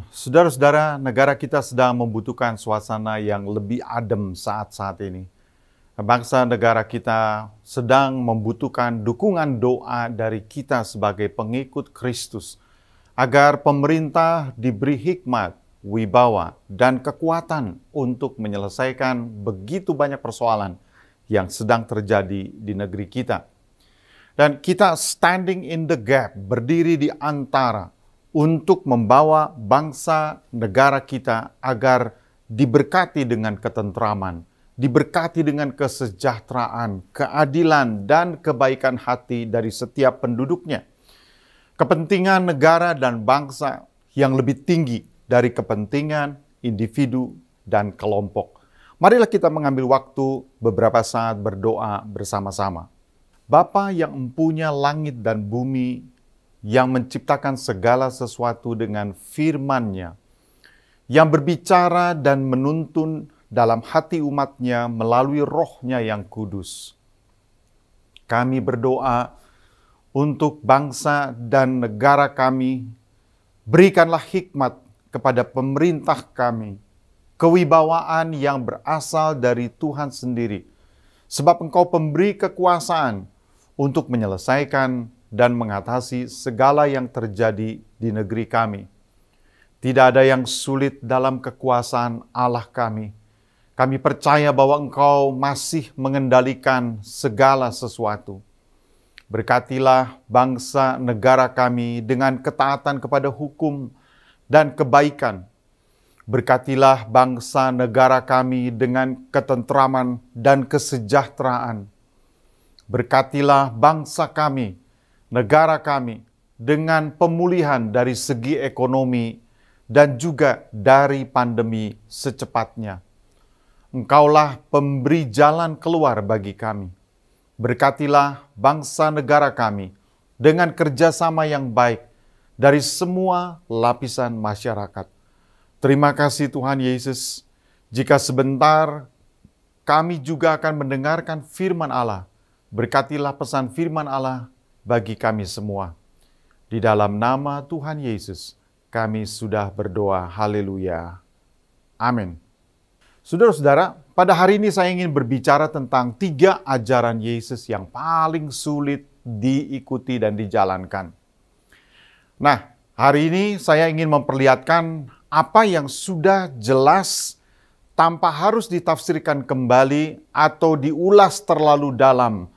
Saudara-saudara, negara kita sedang membutuhkan suasana yang lebih adem saat-saat ini. Bangsa negara kita sedang membutuhkan dukungan doa dari kita sebagai pengikut Kristus, agar pemerintah diberi hikmat, wibawa, dan kekuatan untuk menyelesaikan begitu banyak persoalan yang sedang terjadi di negeri kita. Dan kita standing in the gap, berdiri di antara untuk membawa bangsa negara kita agar diberkati dengan ketentraman, diberkati dengan kesejahteraan, keadilan, dan kebaikan hati dari setiap penduduknya. Kepentingan negara dan bangsa yang lebih tinggi dari kepentingan individu dan kelompok. Marilah kita mengambil waktu beberapa saat berdoa bersama-sama. Bapa yang empunya langit dan bumi, yang menciptakan segala sesuatu dengan firman-Nya, yang berbicara dan menuntun dalam hati umat-Nya melalui Roh-Nya yang kudus. Kami berdoa untuk bangsa dan negara kami, berikanlah hikmat kepada pemerintah kami, kewibawaan yang berasal dari Tuhan sendiri, sebab Engkau pemberi kekuasaan untuk menyelesaikan dan mengatasi segala yang terjadi di negeri kami. Tidak ada yang sulit dalam kekuasaan Allah kami. Kami percaya bahwa Engkau masih mengendalikan segala sesuatu. Berkatilah bangsa negara kami dengan ketaatan kepada hukum dan kebaikan. Berkatilah bangsa negara kami dengan ketentraman dan kesejahteraan. Berkatilah bangsa kami, negara kami, dengan pemulihan dari segi ekonomi dan juga dari pandemi secepatnya. Engkaulah pemberi jalan keluar bagi kami. Berkatilah bangsa negara kami dengan kerjasama yang baik dari semua lapisan masyarakat. Terima kasih Tuhan Yesus, jika sebentar kami juga akan mendengarkan firman Allah. Berkatilah pesan firman Allah bagi kami semua. Di dalam nama Tuhan Yesus, kami sudah berdoa. Haleluya. Amin. Saudara-saudara, pada hari ini saya ingin berbicara tentang 3 ajaran Yesus yang paling sulit diikuti dan dijalankan. Nah, hari ini saya ingin memperlihatkan apa yang sudah jelas tanpa harus ditafsirkan kembali atau diulas terlalu dalam.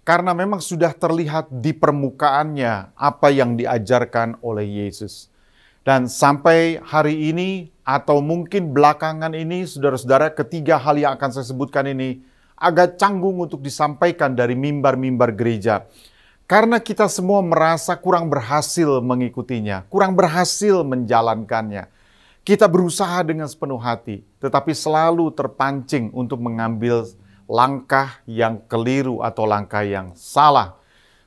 Karena memang sudah terlihat di permukaannya apa yang diajarkan oleh Yesus. Dan sampai hari ini atau mungkin belakangan ini, saudara-saudara, 3 hal yang akan saya sebutkan ini agak canggung untuk disampaikan dari mimbar-mimbar gereja. Karena kita semua merasa kurang berhasil mengikutinya, kurang berhasil menjalankannya. Kita berusaha dengan sepenuh hati, tetapi selalu terpancing untuk mengambil langkah yang keliru atau langkah yang salah.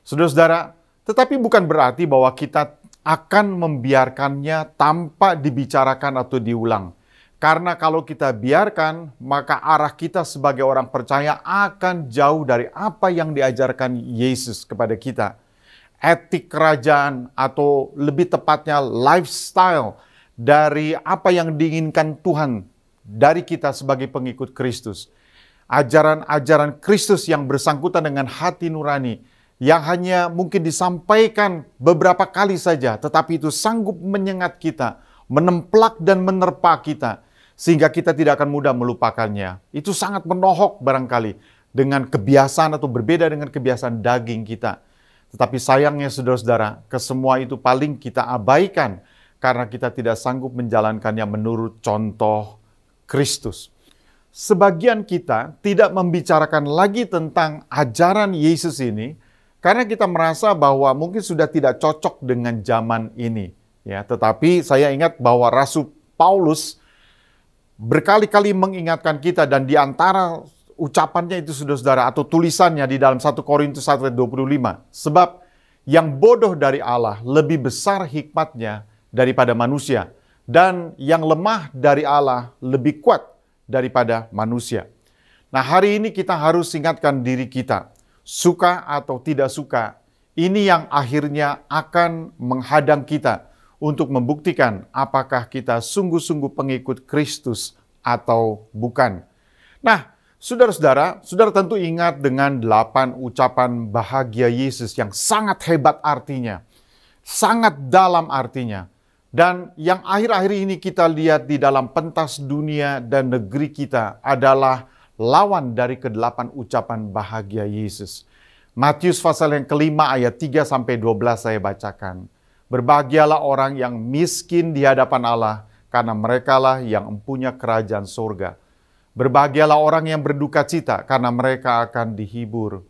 Saudara-saudara, tetapi bukan berarti bahwa kita akan membiarkannya tanpa dibicarakan atau diulang. Karena kalau kita biarkan, maka arah kita sebagai orang percaya akan jauh dari apa yang diajarkan Yesus kepada kita. Etik kerajaan atau lebih tepatnya lifestyle dari apa yang diinginkan Tuhan dari kita sebagai pengikut Kristus. Ajaran-ajaran Kristus yang bersangkutan dengan hati nurani, yang hanya mungkin disampaikan beberapa kali saja, tetapi itu sanggup menyengat kita, menemplak dan menerpa kita, sehingga kita tidak akan mudah melupakannya. Itu sangat menohok barangkali dengan kebiasaan atau berbeda dengan kebiasaan daging kita. Tetapi sayangnya saudara-saudara, kesemua itu paling kita abaikan, karena kita tidak sanggup menjalankannya menurut contoh Kristus. Sebagian kita tidak membicarakan lagi tentang ajaran Yesus ini karena kita merasa bahwa mungkin sudah tidak cocok dengan zaman ini. Ya, tetapi saya ingat bahwa Rasul Paulus berkali-kali mengingatkan kita, dan di antara ucapannya itu saudara-saudara atau tulisannya di dalam 1 Korintus 1:25, sebab yang bodoh dari Allah lebih besar hikmatnya daripada manusia, dan yang lemah dari Allah lebih kuat daripada manusia. Nah, hari ini kita harus ingatkan diri kita, suka atau tidak suka, ini yang akhirnya akan menghadang kita untuk membuktikan apakah kita sungguh-sungguh pengikut Kristus atau bukan. Nah, saudara-saudara, saudara tentu ingat dengan 8 ucapan bahagia Yesus yang sangat hebat artinya, sangat dalam artinya. Dan yang akhir-akhir ini kita lihat di dalam pentas dunia dan negeri kita adalah lawan dari ke-8 ucapan bahagia Yesus. Matius pasal yang kelima ayat 3-12 saya bacakan. Berbahagialah orang yang miskin di hadapan Allah, karena merekalah yang empunya kerajaan surga. Berbahagialah orang yang berduka cita, karena mereka akan dihibur.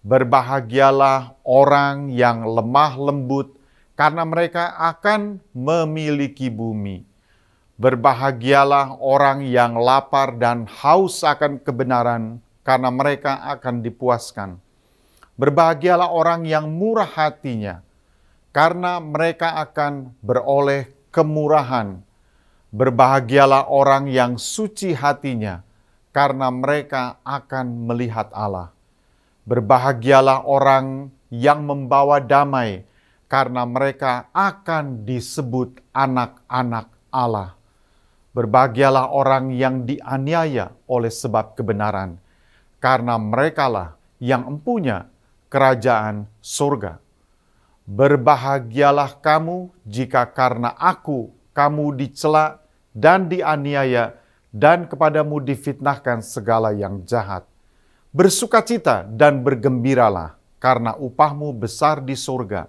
Berbahagialah orang yang lemah lembut, karena mereka akan memiliki bumi. Berbahagialah orang yang lapar dan haus akan kebenaran, karena mereka akan dipuaskan. Berbahagialah orang yang murah hatinya, karena mereka akan beroleh kemurahan. Berbahagialah orang yang suci hatinya, karena mereka akan melihat Allah. Berbahagialah orang yang membawa damai, karena mereka akan disebut anak-anak Allah. Berbahagialah orang yang dianiaya oleh sebab kebenaran, karena merekalah yang empunya kerajaan surga. Berbahagialah kamu jika karena aku kamu dicela dan dianiaya dan kepadamu difitnahkan segala yang jahat. Bersukacita dan bergembiralah karena upahmu besar di surga.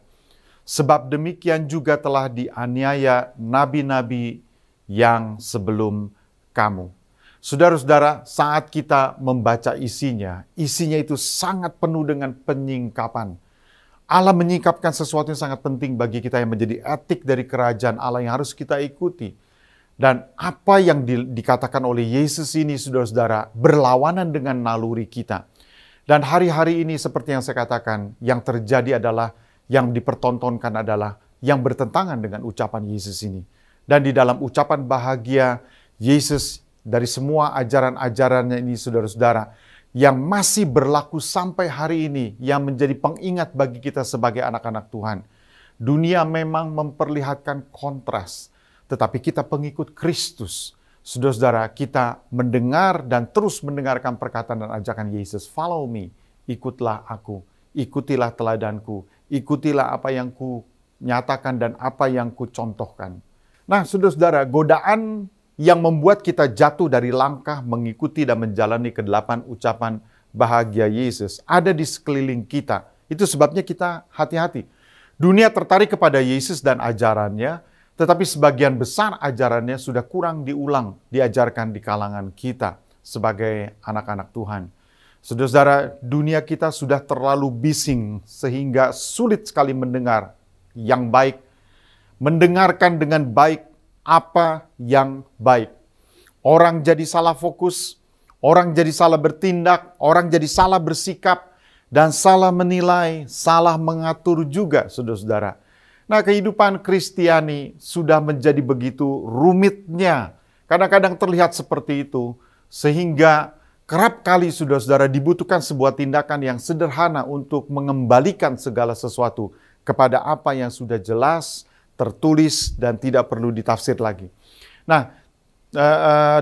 Sebab demikian juga telah dianiaya nabi-nabi yang sebelum kamu. Saudara-saudara, saat kita membaca isinya itu sangat penuh dengan penyingkapan. Allah menyingkapkan sesuatu yang sangat penting bagi kita yang menjadi etik dari kerajaan Allah yang harus kita ikuti. Dan apa yang dikatakan oleh Yesus ini, saudara-saudara, berlawanan dengan naluri kita. Dan hari-hari ini seperti yang saya katakan, yang terjadi adalah, yang dipertontonkan adalah, yang bertentangan dengan ucapan Yesus ini. Dan di dalam ucapan bahagia Yesus dari semua ajaran-ajarannya ini, saudara-saudara, yang masih berlaku sampai hari ini, yang menjadi pengingat bagi kita sebagai anak-anak Tuhan. Dunia memang memperlihatkan kontras, tetapi kita pengikut Kristus. Saudara-saudara, kita mendengar dan terus mendengarkan perkataan dan ajakan Yesus. Follow me, ikutlah aku, ikutilah teladanku, ikutilah apa yang ku nyatakan dan apa yang ku contohkan. Nah, saudara-saudara, godaan yang membuat kita jatuh dari langkah mengikuti dan menjalani ke-8 ucapan bahagia Yesus ada di sekeliling kita. Itu sebabnya kita hati-hati. Dunia tertarik kepada Yesus dan ajarannya, tetapi sebagian besar ajarannya sudah kurang diajarkan di kalangan kita sebagai anak-anak Tuhan. Saudara-saudara, dunia kita sudah terlalu bising sehingga sulit sekali mendengar yang baik, mendengarkan dengan baik apa yang baik. Orang jadi salah fokus, orang jadi salah bertindak, orang jadi salah bersikap, dan salah menilai, salah mengatur juga, saudara-saudara. Nah, kehidupan Kristiani sudah menjadi begitu rumitnya. Kadang-kadang terlihat seperti itu, sehingga kerap kali, saudara-saudara, dibutuhkan sebuah tindakan yang sederhana untuk mengembalikan segala sesuatu kepada apa yang sudah jelas, tertulis, dan tidak perlu ditafsir lagi. Nah,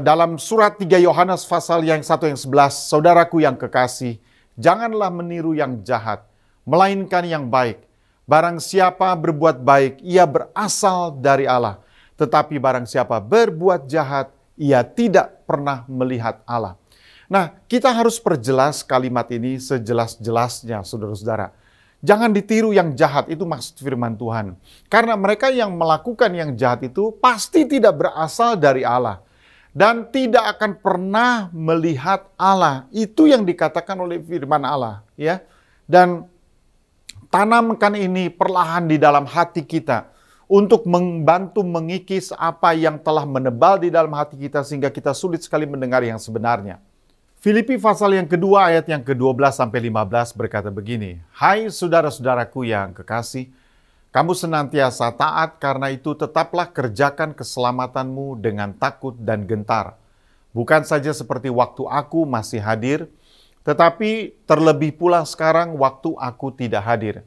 dalam surat 3 Yohanes pasal yang 1 yang 11, saudaraku yang kekasih, janganlah meniru yang jahat, melainkan yang baik. Barang siapa berbuat baik, ia berasal dari Allah. Tetapi barang siapa berbuat jahat, ia tidak pernah melihat Allah. Nah, kita harus perjelas kalimat ini sejelas-jelasnya, saudara-saudara. Jangan ditiru yang jahat, itu maksud firman Tuhan. Karena mereka yang melakukan yang jahat itu pasti tidak berasal dari Allah. Dan tidak akan pernah melihat Allah. Itu yang dikatakan oleh firman Allah. Ya. Dan tanamkan ini perlahan di dalam hati kita. Untuk membantu mengikis apa yang telah menebal di dalam hati kita. Sehingga kita sulit sekali mendengar yang sebenarnya. Filipi pasal yang kedua ayat yang ke-12-15 berkata begini, hai saudara-saudaraku yang kekasih, kamu senantiasa taat, karena itu tetaplah kerjakan keselamatanmu dengan takut dan gentar. Bukan saja seperti waktu aku masih hadir, tetapi terlebih pula sekarang waktu aku tidak hadir.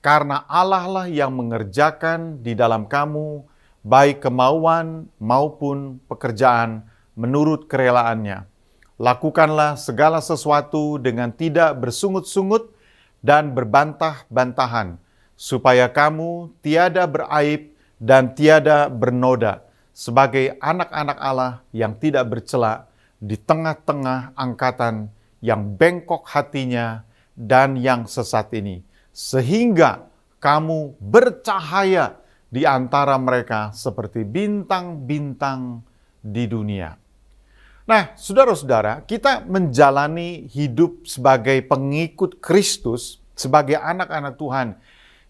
karena Allah lah yang mengerjakan di dalam kamu, baik kemauan maupun pekerjaan menurut kerelaannya. Lakukanlah segala sesuatu dengan tidak bersungut-sungut dan berbantah-bantahan, supaya kamu tiada beraib dan tiada bernoda, sebagai anak-anak Allah yang tidak bercela di tengah-tengah angkatan yang bengkok hatinya dan yang sesat ini, sehingga kamu bercahaya di antara mereka seperti bintang-bintang di dunia. Nah, saudara-saudara, kita menjalani hidup sebagai pengikut Kristus, sebagai anak-anak Tuhan,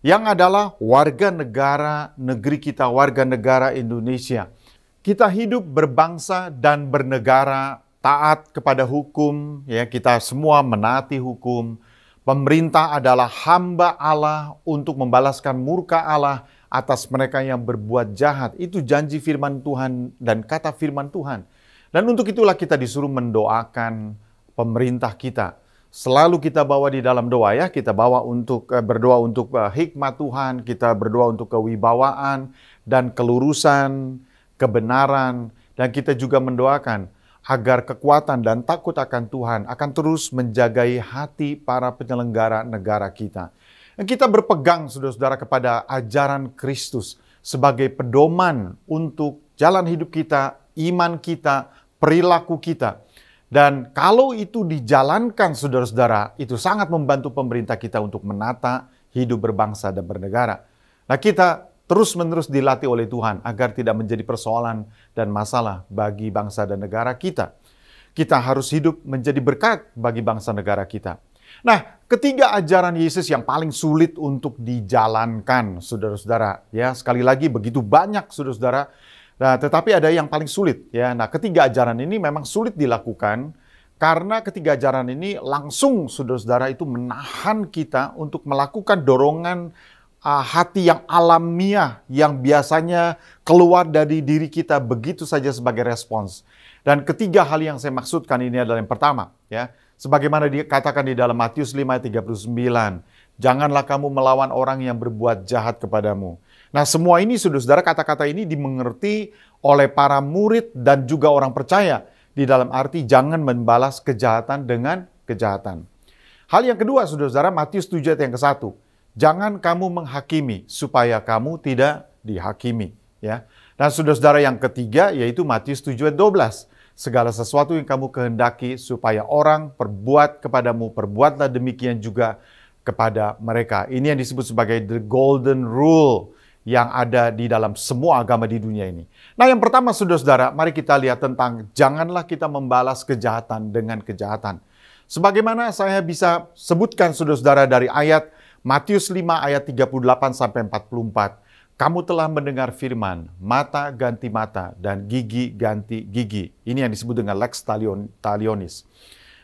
yang adalah warga negara negeri kita, warga negara Indonesia. Kita hidup berbangsa dan bernegara, taat kepada hukum, ya, kita semua menaati hukum. Pemerintah adalah hamba Allah untuk membalaskan murka Allah atas mereka yang berbuat jahat. Itu janji firman Tuhan dan kata firman Tuhan. Dan untuk itulah kita disuruh mendoakan pemerintah kita. Selalu kita bawa di dalam doa, ya. Kita bawa untuk berdoa untuk hikmat Tuhan, kita berdoa untuk kewibawaan dan kelurusan, kebenaran, dan kita juga mendoakan agar kekuatan dan takut akan Tuhan akan terus menjagai hati para penyelenggara negara kita. Dan kita berpegang, saudara-saudara, kepada ajaran Kristus sebagai pedoman untuk jalan hidup kita, iman kita, perilaku kita. Dan kalau itu dijalankan, saudara-saudara, itu sangat membantu pemerintah kita untuk menata hidup berbangsa dan bernegara. Nah, kita terus-menerus dilatih oleh Tuhan agar tidak menjadi persoalan dan masalah bagi bangsa dan negara kita. Kita harus hidup menjadi berkat bagi bangsa negara kita. Nah, ketiga ajaran Yesus yang paling sulit untuk dijalankan, saudara-saudara. Ya, sekali lagi begitu banyak, saudara-saudara. Nah, tetapi ada yang paling sulit, ya. Nah, ketiga ajaran ini memang sulit dilakukan karena ketiga ajaran ini langsung, saudara-saudara, itu menahan kita untuk melakukan dorongan hati yang alamiah yang biasanya keluar dari diri kita begitu saja sebagai respons. Dan ketiga hal yang saya maksudkan ini adalah yang pertama, ya. Sebagaimana dikatakan di dalam Matius 5:39, janganlah kamu melawan orang yang berbuat jahat kepadamu. Nah, semua ini, saudara-saudara, kata-kata ini dimengerti oleh para murid dan juga orang percaya. Di dalam arti jangan membalas kejahatan dengan kejahatan. Hal yang kedua, saudara-saudara, Matius 7 ayat yang ke-1. Jangan kamu menghakimi supaya kamu tidak dihakimi. Ya. Dan saudara-saudara, yang ketiga yaitu Matius 7 ayat 12. Segala sesuatu yang kamu kehendaki supaya orang perbuat kepadamu, perbuatlah demikian juga kepada mereka. Ini yang disebut sebagai the golden rule yang ada di dalam semua agama di dunia ini. Nah, yang pertama, saudara-saudara, mari kita lihat tentang janganlah kita membalas kejahatan dengan kejahatan. Sebagaimana saya bisa sebutkan, saudara-saudara, dari ayat Matius 5 ayat 38 sampai 44. Kamu telah mendengar firman, mata ganti mata dan gigi ganti gigi. Ini yang disebut dengan lex talionis.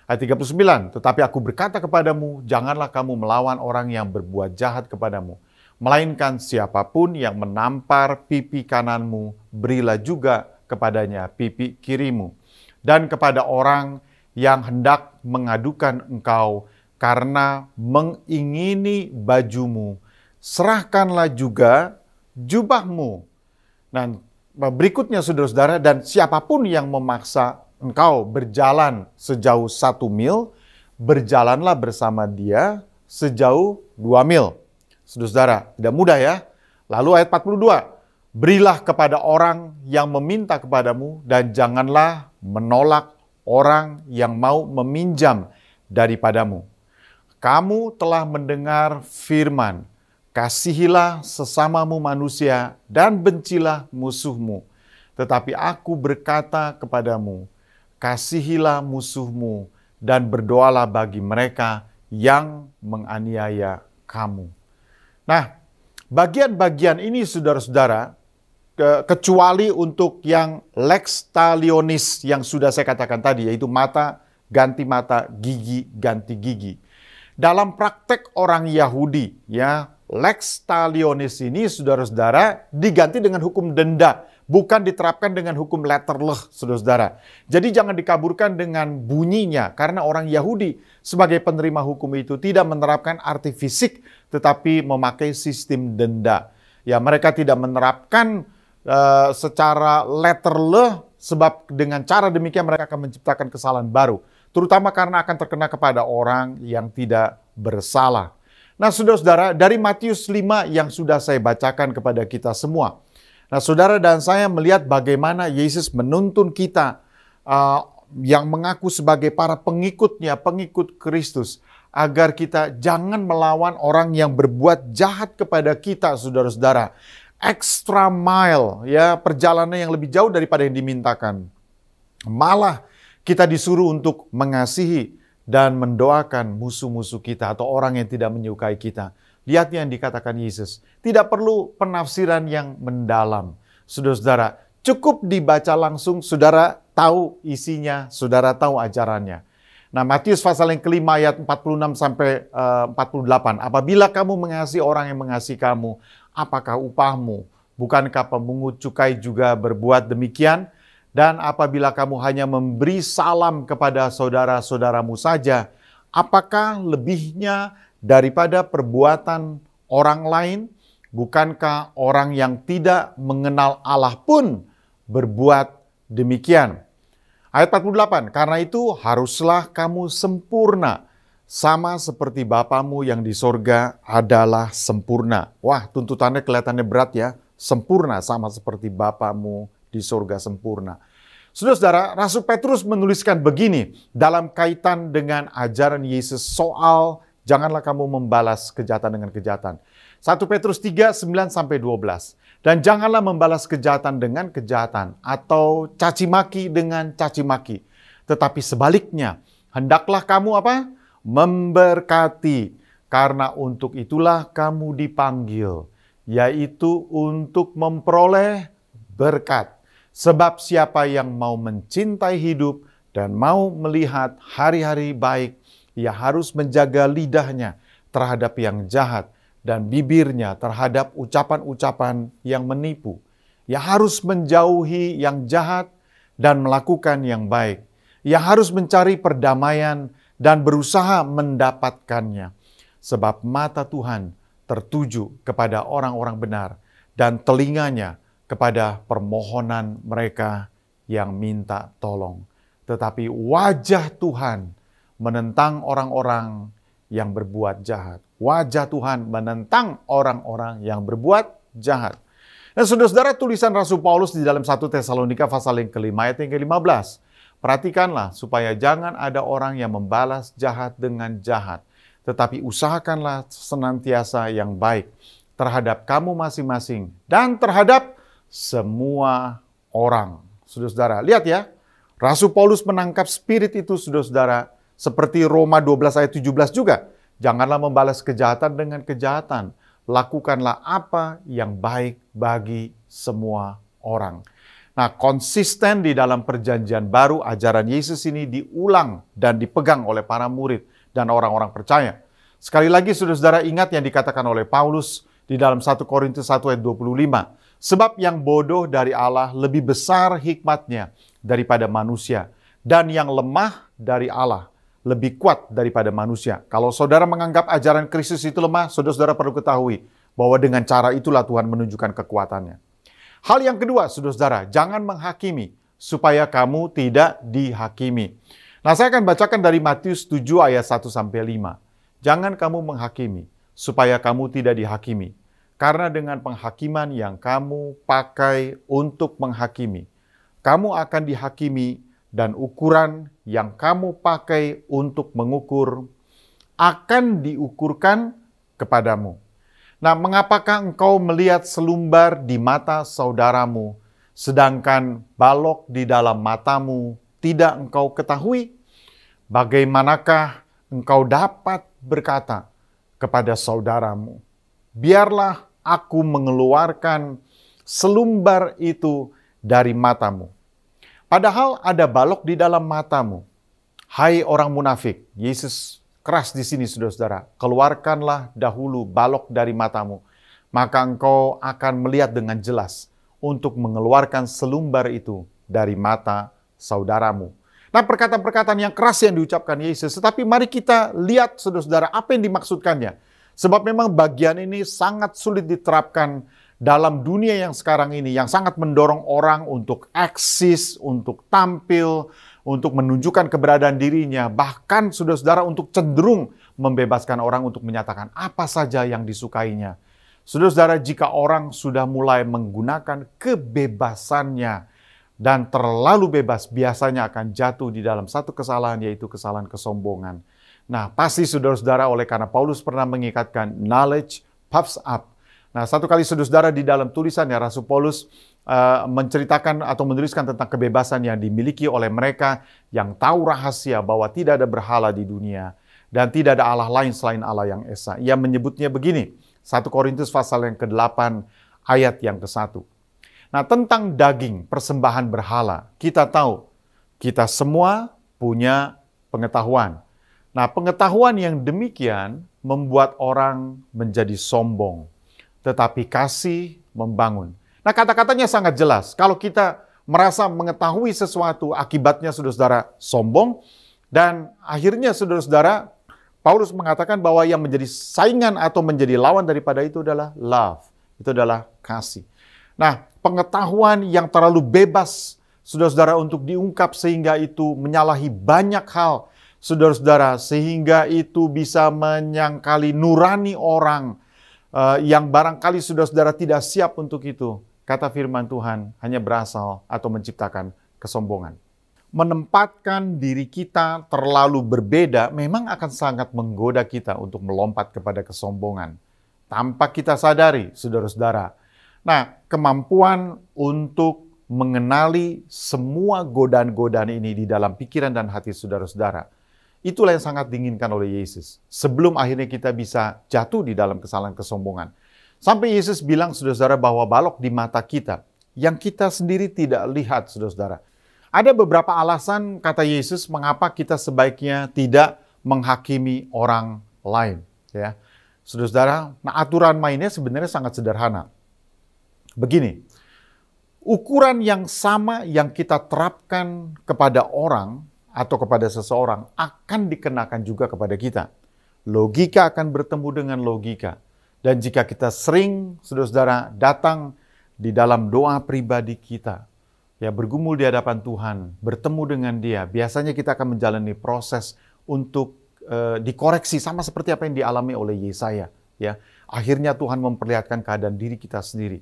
Ayat 39, tetapi aku berkata kepadamu, janganlah kamu melawan orang yang berbuat jahat kepadamu. Melainkan siapapun yang menampar pipi kananmu, berilah juga kepadanya pipi kirimu. Dan kepada orang yang hendak mengadukan engkau karena mengingini bajumu, serahkanlah juga jubahmu. Dan berikutnya, saudara-saudara, dan siapapun yang memaksa engkau berjalan sejauh 1 mil, berjalanlah bersama dia sejauh 2 mil. Saudara-saudara, tidak mudah, ya. Lalu ayat 42, berilah kepada orang yang meminta kepadamu dan janganlah menolak orang yang mau meminjam daripadamu. Kamu telah mendengar firman, kasihilah sesamamu manusia dan bencilah musuhmu. Tetapi aku berkata kepadamu, kasihilah musuhmu dan berdoalah bagi mereka yang menganiaya kamu. Nah, bagian-bagian ini, saudara-saudara, kecuali untuk yang lex talionis yang sudah saya katakan tadi, yaitu mata ganti mata, gigi ganti gigi. Dalam praktek orang Yahudi, ya, lex talionis ini, saudara-saudara, diganti dengan hukum denda bukan diterapkan dengan hukum letterleh, saudara-saudara. Jadi jangan dikaburkan dengan bunyinya, karena orang Yahudi sebagai penerima hukum itu tidak menerapkan arti fisik, tetapi memakai sistem denda. Ya, mereka tidak menerapkan secara letterleh, sebab dengan cara demikian mereka akan menciptakan kesalahan baru, terutama karena akan terkena kepada orang yang tidak bersalah. Nah, saudara-saudara, dari Matius 5 yang sudah saya bacakan kepada kita semua. Nah, saudara dan saya melihat bagaimana Yesus menuntun kita yang mengaku sebagai para pengikutnya, pengikut Kristus, agar kita jangan melawan orang yang berbuat jahat kepada kita, saudara-saudara. Extra mile, ya, perjalanan yang lebih jauh daripada yang dimintakan. Malah kita disuruh untuk mengasihi dan mendoakan musuh-musuh kita atau orang yang tidak menyukai kita. Lihat yang dikatakan Yesus. Tidak perlu penafsiran yang mendalam. Saudara-saudara, cukup dibaca langsung, saudara tahu isinya, saudara tahu ajarannya. Nah, Matius pasal yang kelima ayat 46 sampai 48. Apabila kamu mengasihi orang yang mengasihi kamu, apakah upahmu? Bukankah pemungut cukai juga berbuat demikian? Dan apabila kamu hanya memberi salam kepada saudara-saudaramu saja, apakah lebihnya daripada perbuatan orang lain? Bukankah orang yang tidak mengenal Allah pun berbuat demikian? Ayat 48, karena itu haruslah kamu sempurna, sama seperti Bapamu yang di sorga adalah sempurna. Wah, tuntutannya kelihatannya berat ya. Sempurna sama seperti Bapamu di sorga sempurna. Saudara-saudara, Rasul Petrus menuliskan begini dalam kaitan dengan ajaran Yesus soal janganlah kamu membalas kejahatan dengan kejahatan. 1 Petrus 3, 9-12. Dan janganlah membalas kejahatan dengan kejahatan atau caci maki dengan caci maki. Tetapi sebaliknya, hendaklah kamu apa? Memberkati. Karena untuk itulah kamu dipanggil, yaitu untuk memperoleh berkat. Sebab siapa yang mau mencintai hidup dan mau melihat hari-hari baik, ia harus menjaga lidahnya terhadap yang jahat dan bibirnya terhadap ucapan-ucapan yang menipu. Ia harus menjauhi yang jahat dan melakukan yang baik. Ia harus mencari perdamaian dan berusaha mendapatkannya. Sebab mata Tuhan tertuju kepada orang-orang benar dan telinganya kepada permohonan mereka yang minta tolong. Tetapi wajah Tuhan menentang orang-orang yang berbuat jahat. Wajah Tuhan menentang orang-orang yang berbuat jahat. Dan saudara-saudara, tulisan Rasul Paulus di dalam 1 Tesalonika pasal yang kelima ayat yang ke-15. Perhatikanlah supaya jangan ada orang yang membalas jahat dengan jahat. Tetapi usahakanlah senantiasa yang baik terhadap kamu masing-masing dan terhadap semua orang. Saudara-saudara, lihat ya. Rasul Paulus menangkap spirit itu, saudara-saudara. Seperti Roma 12 ayat 17 juga. Janganlah membalas kejahatan dengan kejahatan. Lakukanlah apa yang baik bagi semua orang. Nah, konsisten di dalam perjanjian baru, ajaran Yesus ini diulang dan dipegang oleh para murid dan orang-orang percaya. Sekali lagi, saudara-saudara, ingat yang dikatakan oleh Paulus di dalam 1 Korintus 1 ayat 25. Sebab yang bodoh dari Allah lebih besar hikmatnya daripada manusia. Dan yang lemah dari Allah lebih kuat daripada manusia. Kalau saudara menganggap ajaran Kristus itu lemah, saudara-saudara perlu ketahui bahwa dengan cara itulah Tuhan menunjukkan kekuatannya. Hal yang kedua, saudara-saudara, jangan menghakimi supaya kamu tidak dihakimi. Nah, saya akan bacakan dari Matius 7 ayat 1-5. Jangan kamu menghakimi supaya kamu tidak dihakimi. Karena dengan penghakiman yang kamu pakai untuk menghakimi, kamu akan dihakimi dan ukuran yang kamu pakai untuk mengukur akan diukurkan kepadamu. Nah, mengapakah engkau melihat selumbar di mata saudaramu, sedangkan balok di dalam matamu tidak engkau ketahui? Bagaimanakah engkau dapat berkata kepada saudaramu, biarlah aku mengeluarkan selumbar itu dari matamu, padahal ada balok di dalam matamu. Hai orang munafik, Yesus keras di sini, saudara-saudara. Keluarkanlah dahulu balok dari matamu, maka engkau akan melihat dengan jelas untuk mengeluarkan selumbar itu dari mata saudaramu. Nah, perkataan-perkataan yang keras yang diucapkan Yesus, tetapi mari kita lihat saudara-saudara apa yang dimaksudkannya. Sebab memang bagian ini sangat sulit diterapkan dalam dunia yang sekarang ini, yang sangat mendorong orang untuk eksis, untuk tampil, untuk menunjukkan keberadaan dirinya, bahkan saudara-saudara untuk cenderung membebaskan orang untuk menyatakan apa saja yang disukainya. Saudara-saudara, jika orang sudah mulai menggunakan kebebasannya dan terlalu bebas, biasanya akan jatuh di dalam satu kesalahan, yaitu kesalahan kesombongan. Nah, pasti saudara-saudara, oleh karena Paulus pernah mengikatkan knowledge puffs up. Nah, satu kali saudara-saudara di dalam tulisannya, Rasul Paulus menceritakan atau menuliskan tentang kebebasan yang dimiliki oleh mereka yang tahu rahasia bahwa tidak ada berhala di dunia dan tidak ada Allah lain selain Allah yang esa. Ia menyebutnya begini, 1 Korintus pasal yang ke-8 ayat yang ke-1. Nah, tentang daging persembahan berhala, kita tahu, kita semua punya pengetahuan. Nah, pengetahuan yang demikian membuat orang menjadi sombong, tetapi kasih membangun. Nah, kata-katanya sangat jelas. Kalau kita merasa mengetahui sesuatu, akibatnya saudara-saudara sombong, dan akhirnya saudara-saudara, Paulus mengatakan bahwa yang menjadi saingan atau menjadi lawan daripada itu adalah love. Itu adalah kasih. Nah, pengetahuan yang terlalu bebas, saudara-saudara, untuk diungkap sehingga itu menyalahi banyak hal, saudara-saudara, sehingga itu bisa menyangkali nurani orang yang barangkali saudara-saudara tidak siap untuk itu. Kata firman Tuhan hanya berasal atau menciptakan kesombongan. Menempatkan diri kita terlalu berbeda memang akan sangat menggoda kita untuk melompat kepada kesombongan. Tanpa kita sadari, saudara-saudara. Nah, kemampuan untuk mengenali semua godaan-godaan ini di dalam pikiran dan hati saudara-saudara, itulah yang sangat diinginkan oleh Yesus. Sebelum akhirnya kita bisa jatuh di dalam kesalahan kesombongan. Sampai Yesus bilang, saudara-saudara, bahwa balok di mata kita, yang kita sendiri tidak lihat, saudara-saudara. Ada beberapa alasan, kata Yesus, mengapa kita sebaiknya tidak menghakimi orang lain. Ya, saudara-saudara, nah aturan mainnya sebenarnya sangat sederhana. Begini, ukuran yang sama yang kita terapkan kepada orang atau kepada seseorang akan dikenakan juga kepada kita. Logika akan bertemu dengan logika. Dan jika kita sering, saudara-saudara, datang di dalam doa pribadi kita, ya bergumul di hadapan Tuhan, bertemu dengan Dia, biasanya kita akan menjalani proses untuk dikoreksi sama seperti apa yang dialami oleh Yesaya. Ya, akhirnya Tuhan memperlihatkan keadaan diri kita sendiri.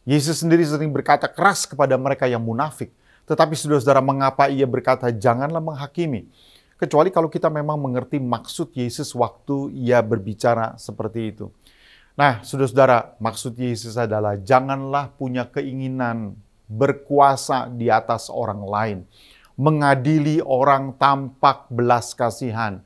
Yesus sendiri sering berkata keras kepada mereka yang munafik. Tetapi saudara-saudara, mengapa ia berkata janganlah menghakimi? Kecuali kalau kita memang mengerti maksud Yesus waktu ia berbicara seperti itu. Nah, saudara-saudara, maksud Yesus adalah janganlah punya keinginan berkuasa di atas orang lain, mengadili orang tanpa belas kasihan.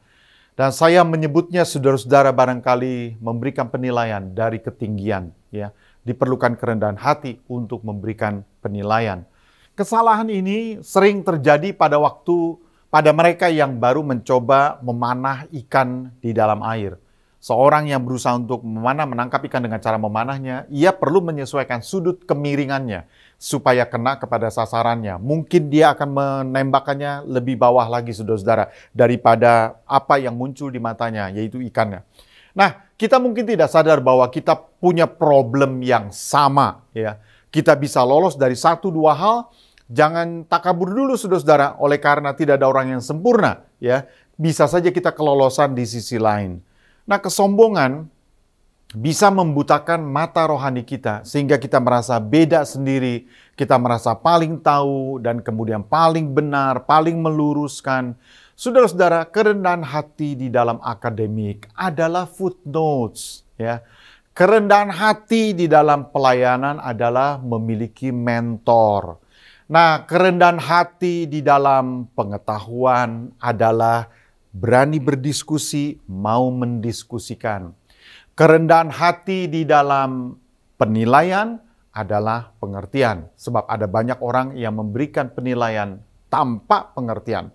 Dan saya menyebutnya, saudara-saudara, barangkali memberikan penilaian dari ketinggian. Ya, diperlukan kerendahan hati untuk memberikan penilaian. Kesalahan ini sering terjadi pada mereka yang baru mencoba memanah ikan di dalam air. Seorang yang berusaha untuk menangkap ikan dengan cara memanahnya, ia perlu menyesuaikan sudut kemiringannya supaya kena kepada sasarannya. Mungkin dia akan menembakkannya lebih bawah lagi, saudara-saudara, daripada apa yang muncul di matanya, yaitu ikannya. Nah, kita mungkin tidak sadar bahwa kita punya problem yang sama. Ya, kita bisa lolos dari 1-2 hal. Jangan takabur dulu, saudara-saudara, oleh karena tidak ada orang yang sempurna. Ya, bisa saja kita kelolosan di sisi lain. Nah, kesombongan bisa membutakan mata rohani kita, sehingga kita merasa beda sendiri, kita merasa paling tahu, dan kemudian paling benar, paling meluruskan. Saudara-saudara, kerendahan hati di dalam akademik adalah footnotes. Ya. Kerendahan hati di dalam pelayanan adalah memiliki mentor. Nah, kerendahan hati di dalam pengetahuan adalah berani berdiskusi, mau mendiskusikan. Kerendahan hati di dalam penilaian adalah pengertian. Sebab ada banyak orang yang memberikan penilaian tanpa pengertian.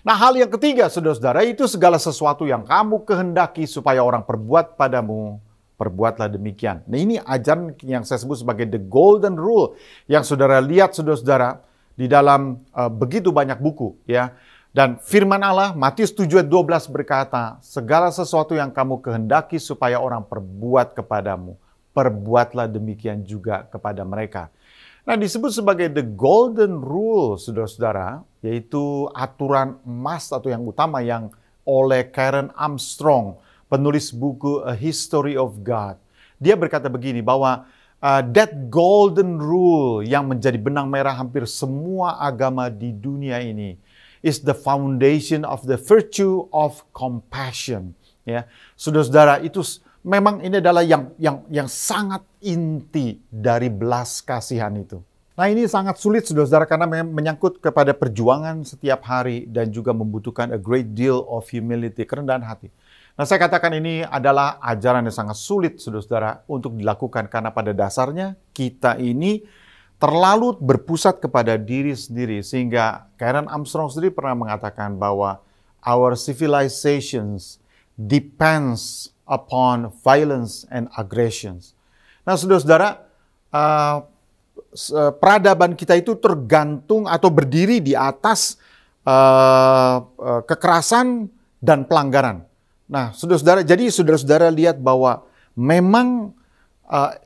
Nah, hal yang ketiga, saudara-saudara, itu segala sesuatu yang kamu kehendaki supaya orang perbuat padamu, perbuatlah demikian. Nah, ini ajaran yang saya sebut sebagai the golden rule yang saudara lihat, saudara-saudara, di dalam begitu banyak buku, ya. Dan firman Allah, Matius 7:12 berkata, segala sesuatu yang kamu kehendaki supaya orang perbuat kepadamu, perbuatlah demikian juga kepada mereka. Nah, disebut sebagai the golden rule, saudara-saudara, yaitu aturan emas atau yang utama yang oleh Karen Armstrong, penulis buku A History of God. Dia berkata begini, bahwa that golden rule yang menjadi benang merah hampir semua agama di dunia ini is the foundation of the virtue of compassion. Ya, saudara-saudara, itu memang ini adalah yang sangat inti dari belas kasihan itu. Nah, ini sangat sulit, saudara-saudara, karena menyangkut kepada perjuangan setiap hari dan juga membutuhkan a great deal of humility, kerendahan hati. Nah, saya katakan ini adalah ajaran yang sangat sulit, saudara-saudara, untuk dilakukan karena pada dasarnya kita ini terlalu berpusat kepada diri sendiri, sehingga Karen Armstrong sendiri pernah mengatakan bahwa our civilizations depends upon violence and aggressions. Nah, saudara-saudara, peradaban kita itu tergantung atau berdiri di atas kekerasan dan pelanggaran. Nah, saudara-saudara, jadi saudara-saudara lihat bahwa memang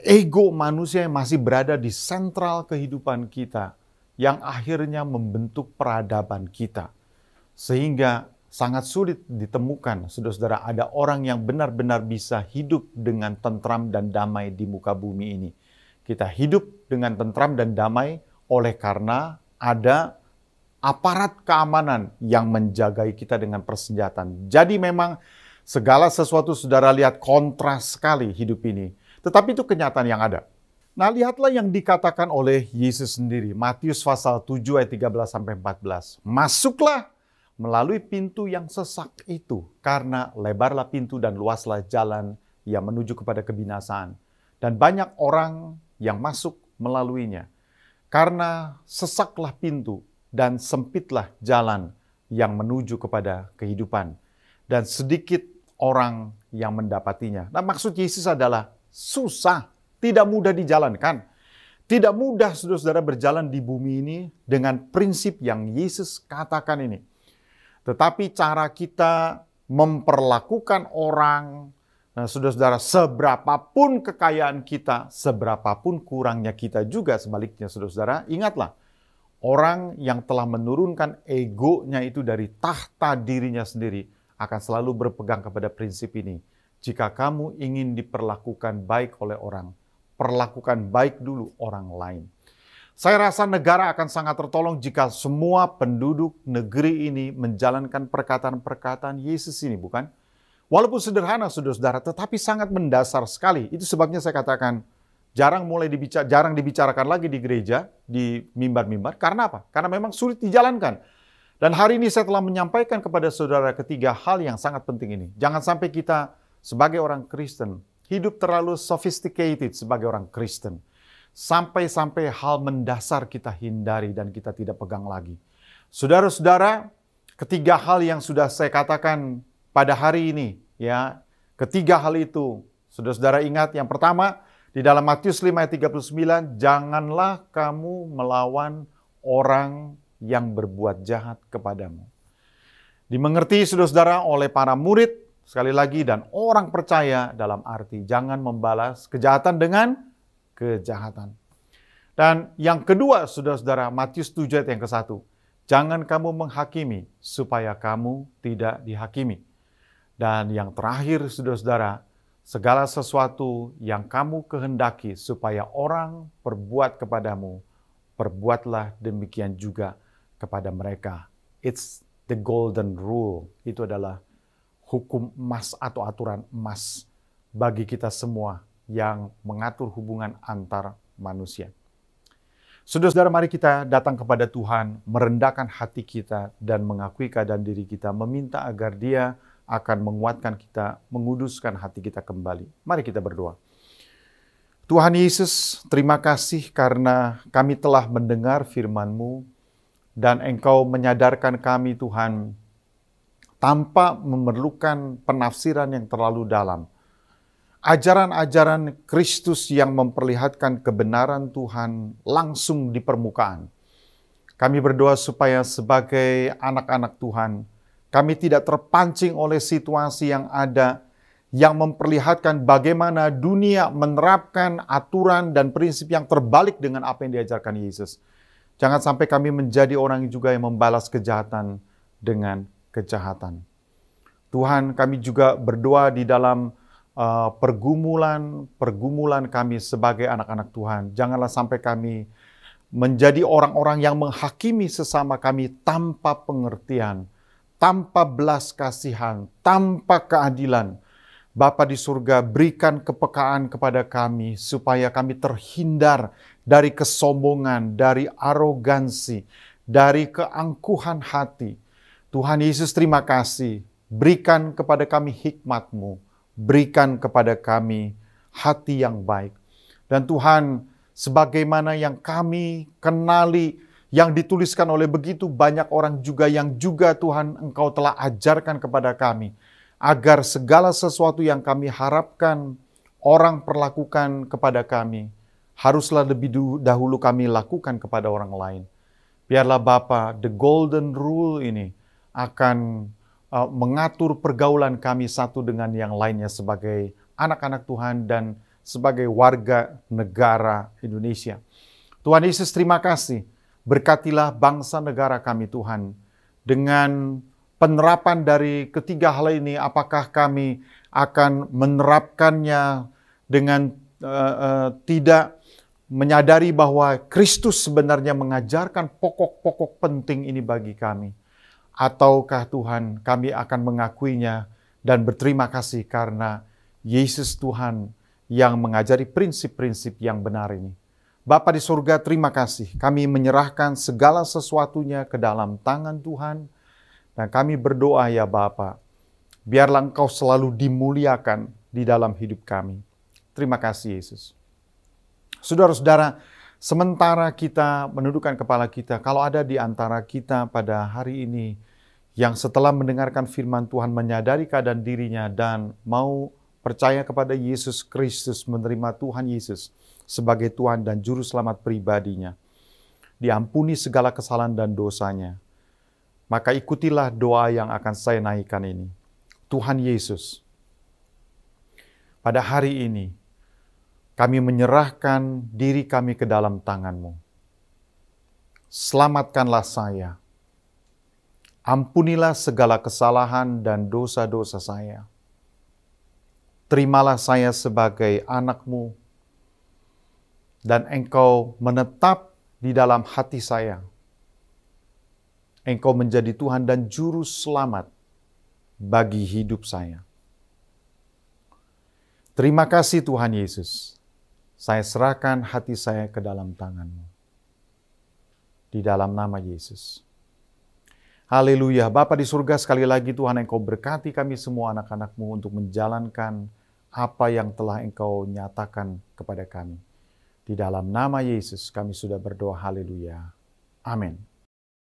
ego manusia yang masih berada di sentral kehidupan kita, yang akhirnya membentuk peradaban kita. Sehingga sangat sulit ditemukan, saudara-saudara, ada orang yang benar-benar bisa hidup dengan tentram dan damai di muka bumi ini. Kita hidup dengan tentram dan damai oleh karena ada aparat keamanan yang menjagai kita dengan persenjataan. Jadi memang segala sesuatu, saudara lihat, kontras sekali hidup ini. Tetapi itu kenyataan yang ada. Nah, lihatlah yang dikatakan oleh Yesus sendiri. Matius pasal 7 ayat 13-14. Masuklah melalui pintu yang sesak itu, karena lebarlah pintu dan luaslah jalan yang menuju kepada kebinasaan. Dan banyak orang yang masuk melaluinya. Karena sesaklah pintu dan sempitlah jalan yang menuju kepada kehidupan. Dan sedikit orang yang mendapatinya. Nah, maksud Yesus adalah susah, tidak mudah dijalankan. Tidak mudah, saudara-saudara, berjalan di bumi ini dengan prinsip yang Yesus katakan ini. Tetapi cara kita memperlakukan orang, nah, saudara-saudara, seberapapun kekayaan kita, seberapapun kurangnya kita juga sebaliknya, saudara-saudara, ingatlah, orang yang telah menurunkan egonya itu dari tahta dirinya sendiri akan selalu berpegang kepada prinsip ini. Jika kamu ingin diperlakukan baik oleh orang, perlakukan baik dulu orang lain. Saya rasa negara akan sangat tertolong jika semua penduduk negeri ini menjalankan perkataan-perkataan Yesus ini, bukan? Walaupun sederhana, saudara-saudara, tetapi sangat mendasar sekali. Itu sebabnya saya katakan, jarang dibicarakan lagi di gereja, di mimbar-mimbar. Karena apa? Karena memang sulit dijalankan. Dan hari ini saya telah menyampaikan kepada saudara ketiga hal yang sangat penting ini. Jangan sampai kita sebagai orang Kristen hidup terlalu sophisticated sebagai orang Kristen. Sampai-sampai hal mendasar kita hindari dan kita tidak pegang lagi. Saudara-saudara, ketiga hal yang sudah saya katakan pada hari ini, ya. Ketiga hal itu, saudara-saudara ingat, yang pertama, di dalam Matius 5 ayat 39, janganlah kamu melawan orang yang berbuat jahat kepadamu. Dimengerti, saudara-saudara, oleh para murid, sekali lagi, dan orang percaya dalam arti jangan membalas kejahatan dengan kejahatan. Dan yang kedua, saudara-saudara, Matius 7 ayat yang ke-1. Jangan kamu menghakimi supaya kamu tidak dihakimi. Dan yang terakhir, saudara-saudara, segala sesuatu yang kamu kehendaki supaya orang perbuat kepadamu, perbuatlah demikian juga kepada mereka. It's the golden rule. Itu adalah hukum emas atau aturan emas bagi kita semua yang mengatur hubungan antar manusia. Saudara-saudara, mari kita datang kepada Tuhan, merendahkan hati kita dan mengakui keadaan diri kita, meminta agar Dia akan menguatkan kita, menguduskan hati kita kembali. Mari kita berdoa. Tuhan Yesus, terima kasih karena kami telah mendengar firman-Mu dan Engkau menyadarkan kami, Tuhan, tanpa memerlukan penafsiran yang terlalu dalam. ajaran-ajaran Kristus yang memperlihatkan kebenaran Tuhan langsung di permukaan. Kami berdoa supaya sebagai anak-anak Tuhan, kami tidak terpancing oleh situasi yang ada, yang memperlihatkan bagaimana dunia menerapkan aturan dan prinsip yang terbalik dengan apa yang diajarkan Yesus. Jangan sampai kami menjadi orang juga yang membalas kejahatan dengan kejahatan. Tuhan, kami juga berdoa di dalam pergumulan kami sebagai anak-anak Tuhan. Janganlah sampai kami menjadi orang-orang yang menghakimi sesama kami tanpa pengertian, tanpa belas kasihan, tanpa keadilan. Bapa di surga, berikan kepekaan kepada kami supaya kami terhindar dari kesombongan, dari arogansi, dari keangkuhan hati. Tuhan Yesus, terima kasih. Berikan kepada kami hikmat-Mu. Berikan kepada kami hati yang baik. Dan Tuhan, sebagaimana yang kami kenali, yang dituliskan oleh begitu banyak orang juga yang juga Tuhan Engkau telah ajarkan kepada kami, agar segala sesuatu yang kami harapkan orang perlakukan kepada kami, haruslah lebih dahulu kami lakukan kepada orang lain. Biarlah Bapa, the golden rule ini akan mengatur pergaulan kami satu dengan yang lainnya sebagai anak-anak Tuhan dan sebagai warga negara Indonesia. Tuhan Yesus, terima kasih. Berkatilah bangsa negara kami Tuhan dengan penerapan dari ketiga hal ini. Apakah kami akan menerapkannya dengan tidak menyadari bahwa Kristus sebenarnya mengajarkan pokok-pokok penting ini bagi kami? Ataukah Tuhan kami akan mengakuinya dan berterima kasih karena Yesus Tuhan yang mengajari prinsip-prinsip yang benar ini. Bapa di surga, terima kasih. Kami menyerahkan segala sesuatunya ke dalam tangan Tuhan. Dan kami berdoa ya Bapa, biarlah Engkau selalu dimuliakan di dalam hidup kami. Terima kasih Yesus. Saudara-saudara, sementara kita menundukkan kepala kita, kalau ada di antara kita pada hari ini yang setelah mendengarkan firman Tuhan menyadari keadaan dirinya dan mau percaya kepada Yesus Kristus, menerima Tuhan Yesus sebagai Tuhan dan Juru Selamat pribadinya, diampuni segala kesalahan dan dosanya, maka ikutilah doa yang akan saya naikkan ini. Tuhan Yesus, pada hari ini kami menyerahkan diri kami ke dalam tangan-Mu. Selamatkanlah saya. Ampunilah segala kesalahan dan dosa-dosa saya. Terimalah saya sebagai anak-Mu, dan Engkau menetap di dalam hati saya. Engkau menjadi Tuhan dan Juru Selamat bagi hidup saya. Terima kasih Tuhan Yesus. Saya serahkan hati saya ke dalam tangan-Mu. Di dalam nama Yesus. Haleluya. Bapa di surga, sekali lagi Tuhan, Engkau berkati kami semua anak-anak-Mu untuk menjalankan apa yang telah Engkau nyatakan kepada kami. Di dalam nama Yesus kami sudah berdoa. Haleluya. Amin.